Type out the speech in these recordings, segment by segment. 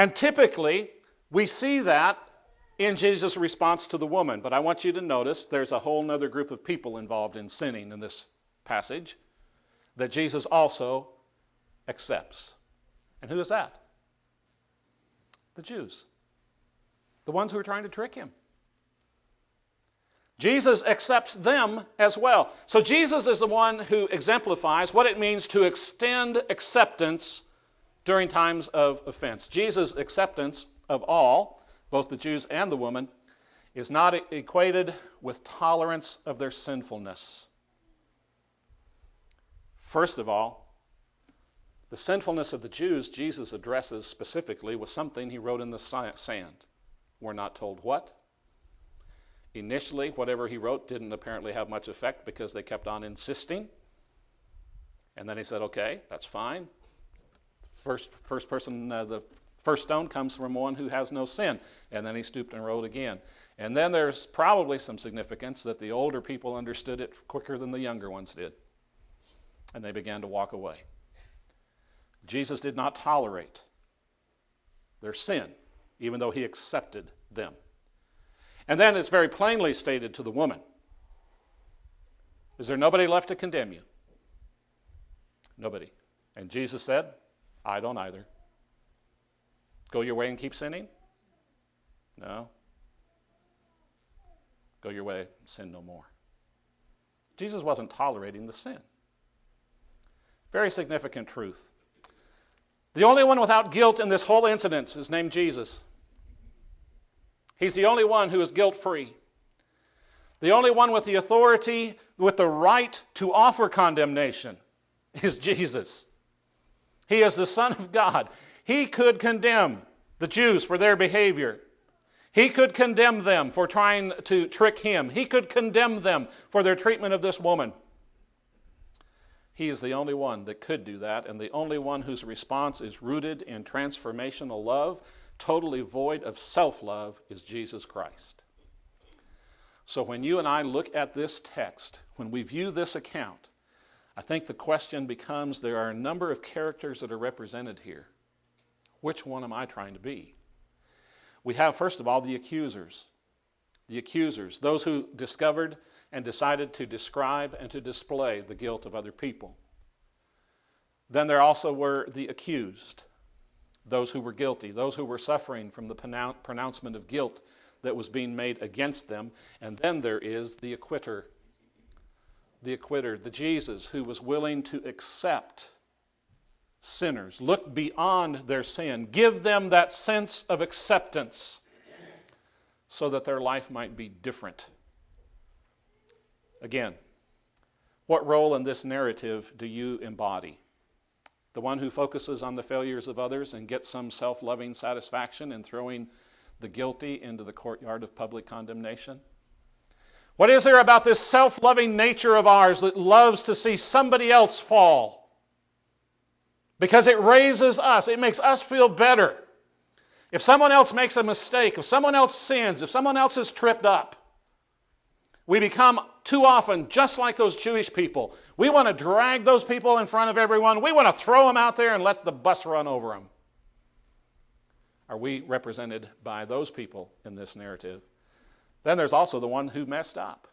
And typically, we see that in Jesus' response to the woman. But I want you to notice there's a whole other group of people involved in sinning in this passage that Jesus also accepts. And who is that? The Jews. The ones who are trying to trick him. Jesus accepts them as well. So Jesus is the one who exemplifies what it means to extend acceptance during times of offense. Jesus' acceptance of all, both the Jews and the woman, is not equated with tolerance of their sinfulness. First of all, the sinfulness of the Jews, Jesus addresses specifically with something he wrote in the sand. We're not told what. Initially, whatever he wrote didn't apparently have much effect because they kept on insisting. And then he said, okay, that's fine. The first stone comes from one who has no sin. And then he stooped and wrote again. And then there's probably some significance that the older people understood it quicker than the younger ones did. And they began to walk away. Jesus did not tolerate their sin, even though he accepted them. And then it's very plainly stated to the woman, is there nobody left to condemn you? Nobody. And Jesus said, I don't either. Go your way and keep sinning? No. Go your way, sin no more. Jesus wasn't tolerating the sin. Very significant truth. The only one without guilt in this whole incident is named Jesus. He's the only one who is guilt-free. The only one with the authority, with the right to offer condemnation is Jesus. He is the Son of God. He could condemn the Jews for their behavior. He could condemn them for trying to trick him. He could condemn them for their treatment of this woman. He is the only one that could do that, and the only one whose response is rooted in transformational love, totally void of self-love, is Jesus Christ. So when you and I look at this text, when we view this account, I think the question becomes, there are a number of characters that are represented here. Which one am I trying to be? We have, first of all, the accusers. The accusers, those who discovered and decided to describe and to display the guilt of other people. Then there also were the accused, those who were guilty, those who were suffering from the pronouncement of guilt that was being made against them. And then there is the acquitter, the Jesus who was willing to accept sinners, look beyond their sin, give them that sense of acceptance so that their life might be different. Again, what role in this narrative do you embody? The one who focuses on the failures of others and gets some self-loving satisfaction in throwing the guilty into the courtyard of public condemnation? What is there about this self-loving nature of ours that loves to see somebody else fall? Because it raises us, it makes us feel better. If someone else makes a mistake, if someone else sins, if someone else is tripped up, we become too often just like those Jewish people. We want to drag those people in front of everyone. We want to throw them out there and let the bus run over them. Are we represented by those people in this narrative? Then there's also the one who messed up.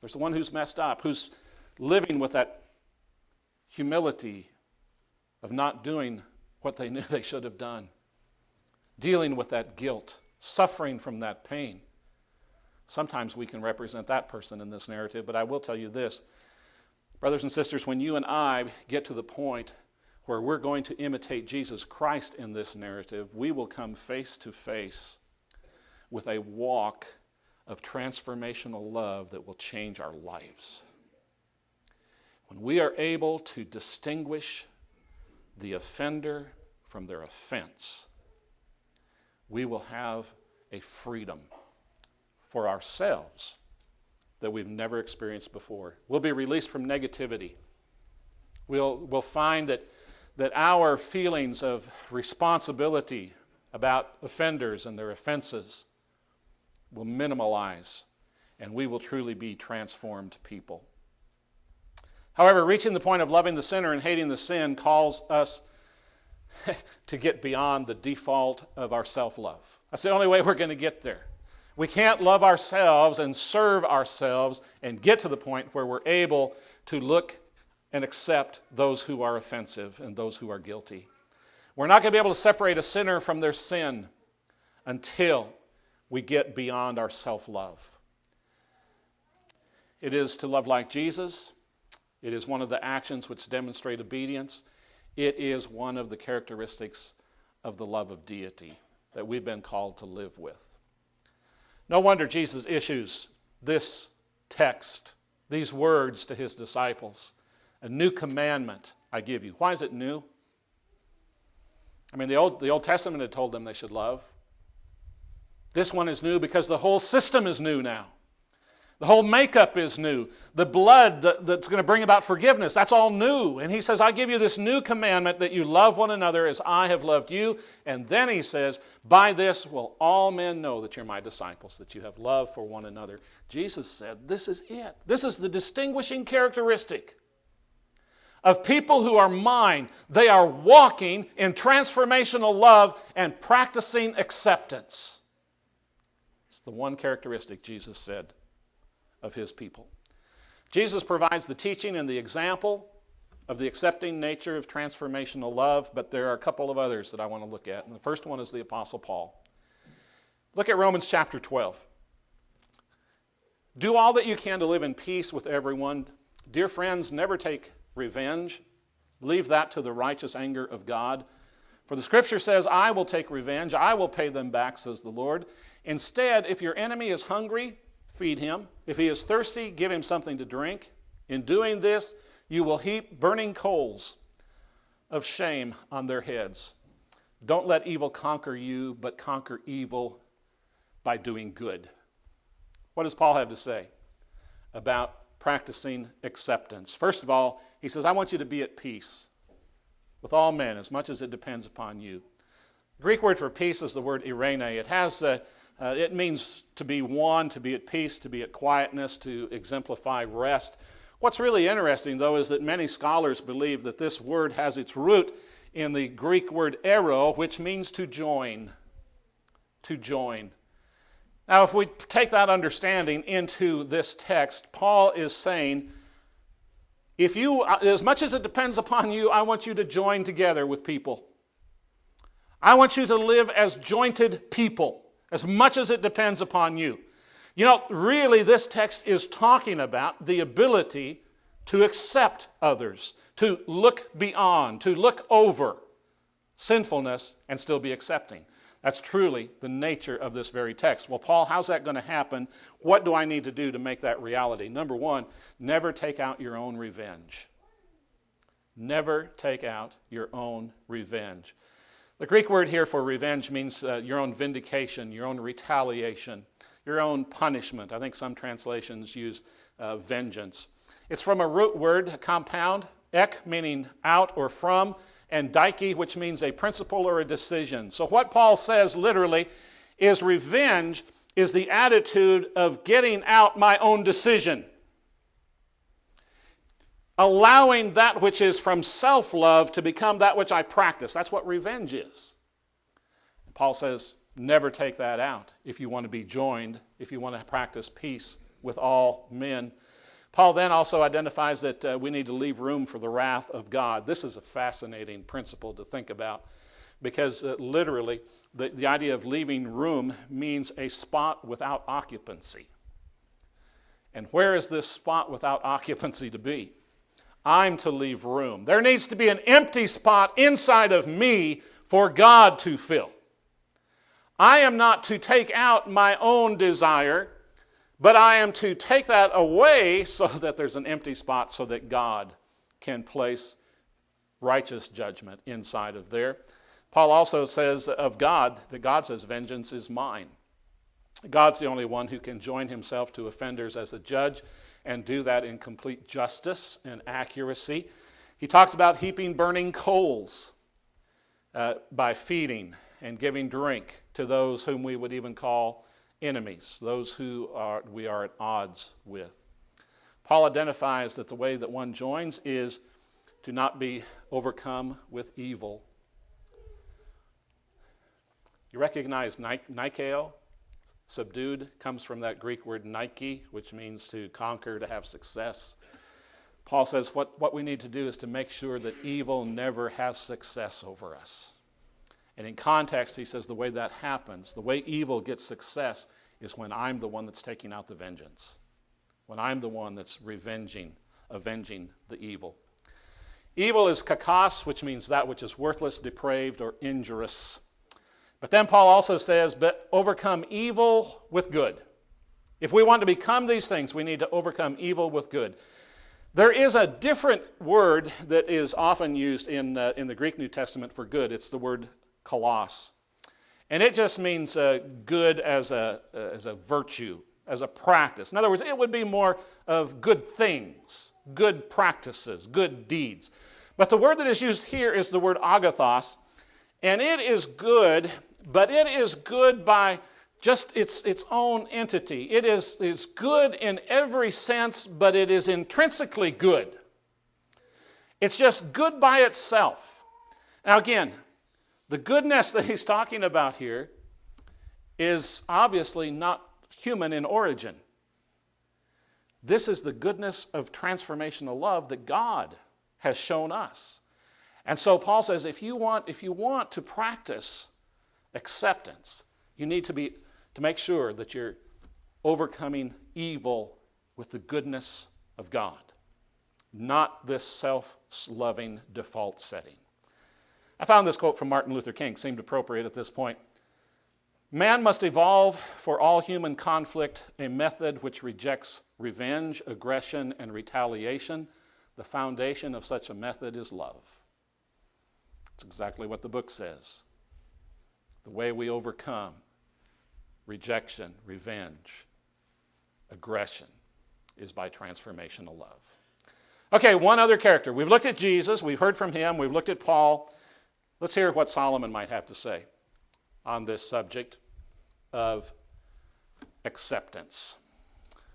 There's the one who's messed up, who's living with that humility of not doing what they knew they should have done, dealing with that guilt, suffering from that pain. Sometimes we can represent that person in this narrative, but I will tell you this, brothers and sisters, when you and I get to the point where we're going to imitate Jesus Christ in this narrative, we will come face to face with a walk of transformational love that will change our lives. When we are able to distinguish the offender from their offense, we will have a freedom for ourselves that we've never experienced before. We'll be released from negativity. We'll find that our feelings of responsibility about offenders and their offenses will minimalize, and we will truly be transformed people. However, reaching the point of loving the sinner and hating the sin calls us to get beyond the default of our self-love. That's the only way we're going to get there. We can't love ourselves and serve ourselves and get to the point where we're able to look and accept those who are offensive and those who are guilty. We're not going to be able to separate a sinner from their sin until we get beyond our self-love. It is to love like Jesus. It is one of the actions which demonstrate obedience. It is one of the characteristics of the love of deity that we've been called to live with. No wonder Jesus issues this text, these words to his disciples. A new commandment I give you. Why is it new? I mean, the Old Testament had told them they should love. This one is new because the whole system is new now. The whole makeup is new. The blood that's going to bring about forgiveness, that's all new. And he says, I give you this new commandment that you love one another as I have loved you. And then he says, by this will all men know that you're my disciples, that you have love for one another. Jesus said, this is it. This is the distinguishing characteristic of people who are mine. They are walking in transformational love and practicing acceptance. It's the one characteristic Jesus said of his people. Jesus provides the teaching and the example of the accepting nature of transformational love, but there are a couple of others that I want to look at. And the first one is the Apostle Paul. Look at Romans chapter 12. Do all that you can to live in peace with everyone. Dear friends, never take revenge. Leave that to the righteous anger of God. For the scripture says, I will take revenge. I will pay them back, says the Lord. Instead, if your enemy is hungry, feed him. If he is thirsty, give him something to drink. In doing this, you will heap burning coals of shame on their heads. Don't let evil conquer you, but conquer evil by doing good. What does Paul have to say about practicing acceptance? First of all, he says, I want you to be at peace with all men as much as it depends upon you. The Greek word for peace is the word eirene. It means to be one, to be at peace, to be at quietness, to exemplify rest. What's really interesting, though, is that many scholars believe that this word has its root in the Greek word ero, which means to join. To join. Now, if we take that understanding into this text, Paul is saying, as much as it depends upon you, I want you to join together with people. I want you to live as jointed people, as much as it depends upon you. You know, really, this text is talking about the ability to accept others, to look beyond, to look over sinfulness and still be accepting. That's truly the nature of this very text. Well, Paul, how's that going to happen? What do I need to do to make that reality? Number one, never take out your own revenge. Never take out your own revenge. The Greek word here for revenge means your own vindication, your own retaliation, your own punishment. I think some translations use vengeance. It's from a root word, a compound, ek, meaning out or from, and dike, which means a principle or a decision. So what Paul says literally is revenge is the attitude of getting out my own decision. Allowing that which is from self-love to become that which I practice. That's what revenge is. And Paul says, never take that out if you want to be joined, if you want to practice peace with all men. Paul then also identifies that we need to leave room for the wrath of God. This is a fascinating principle to think about because literally the idea of leaving room means a spot without occupancy. And where is this spot without occupancy to be? I'm to leave room. There needs to be an empty spot inside of me for God to fill. I am not to take out my own desire, but I am to take that away so that there's an empty spot so that God can place righteous judgment inside of there. Paul also says of God, that God says, vengeance is mine. God's the only one who can join himself to offenders as a judge and do that in complete justice and accuracy. He talks about heaping burning coals by feeding and giving drink to those whom we would even call enemies, those who we are at odds with. Paul identifies that the way that one joins is to not be overcome with evil, You recognize Nikeo? Subdued comes from that Greek word Nike, which means to conquer, to have success. Paul says what we need to do is to make sure that evil never has success over us. And in context, he says the way that happens, the way evil gets success, is when I'm the one that's taking out the vengeance. When I'm the one that's avenging the evil. Evil is kakos, which means that which is worthless, depraved, or injurious. But then Paul also says, but overcome evil with good. If we want to become these things, we need to overcome evil with good. There is a different word that is often used in the Greek New Testament for good. It's the word kalos. And it just means good as a virtue, as a practice. In other words, it would be more of good things, good practices, good deeds. But the word that is used here is the word agathos, and it is good, but it is good by just its own entity. It is good in every sense, but it is intrinsically good. It's just good by itself. Now again, the goodness that he's talking about here is obviously not human in origin. This is the goodness of transformational love that God has shown us. And so Paul says if you want to practice acceptance, you need to make sure that you're overcoming evil with the goodness of God, not this self-loving default setting. I found this quote from Martin Luther King, seemed appropriate at this point. Man must evolve for all human conflict a method which rejects revenge, aggression, and retaliation. The foundation of such a method is love. That's exactly what the book says. The way we overcome rejection, revenge, aggression is by transformational love. Okay, one other character. We've looked at Jesus, we've heard from him, we've looked at Paul. Let's hear what Solomon might have to say on this subject of acceptance.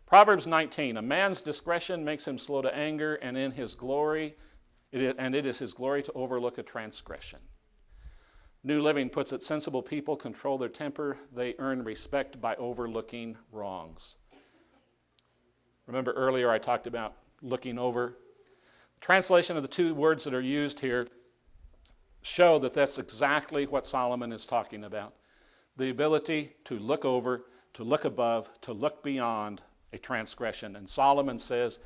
Proverbs 19, a man's discretion makes him slow to anger, and it is his glory to overlook a transgression. New Living puts it, sensible people control their temper. They earn respect by overlooking wrongs. Remember earlier I talked about looking over. Translation of the two words that are used here show that that's exactly what Solomon is talking about. The ability to look over, to look above, to look beyond a transgression. And Solomon says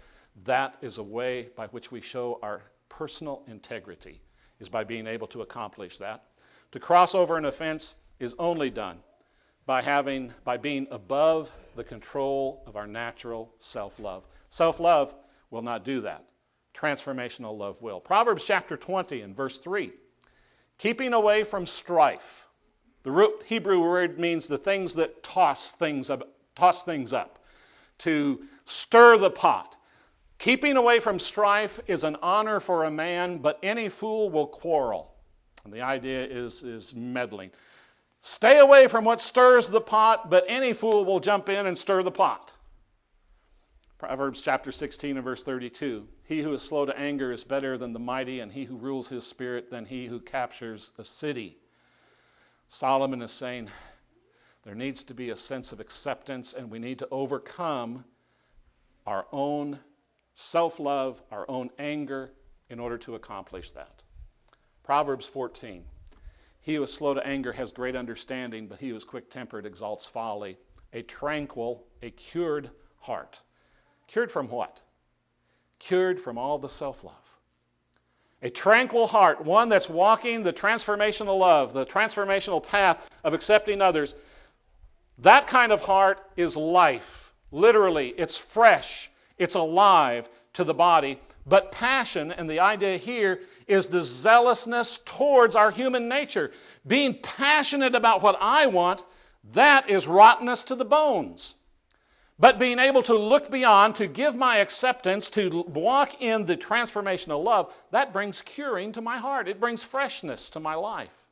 that is a way by which we show our personal integrity, is by being able to accomplish that. To cross over an offense is only done by being above the control of our natural self-love. Self-love will not do that. Transformational love will. Proverbs chapter 20 and verse 3. Keeping away from strife. The root Hebrew word means the things that toss things up, to stir the pot. Keeping away from strife is an honor for a man, but any fool will quarrel. And the idea is meddling. Stay away from what stirs the pot, but any fool will jump in and stir the pot. Proverbs chapter 16 and verse 32. He who is slow to anger is better than the mighty, and he who rules his spirit than he who captures a city. Solomon is saying there needs to be a sense of acceptance, and we need to overcome our own self-love, our own anger, in order to accomplish that. Proverbs 14. He who is slow to anger has great understanding, but he who is quick-tempered exalts folly. A tranquil, a cured heart. Cured from what? Cured from all the self-love. A tranquil heart, one that's walking the transformational love, the transformational path of accepting others. That kind of heart is life. Literally, it's fresh, it's alive to the body. But passion, and the idea here, is the zealousness towards our human nature. Being passionate about what I want, that is rottenness to the bones. But being able to look beyond, to give my acceptance, to walk in the transformational love, that brings curing to my heart. It brings freshness to my life.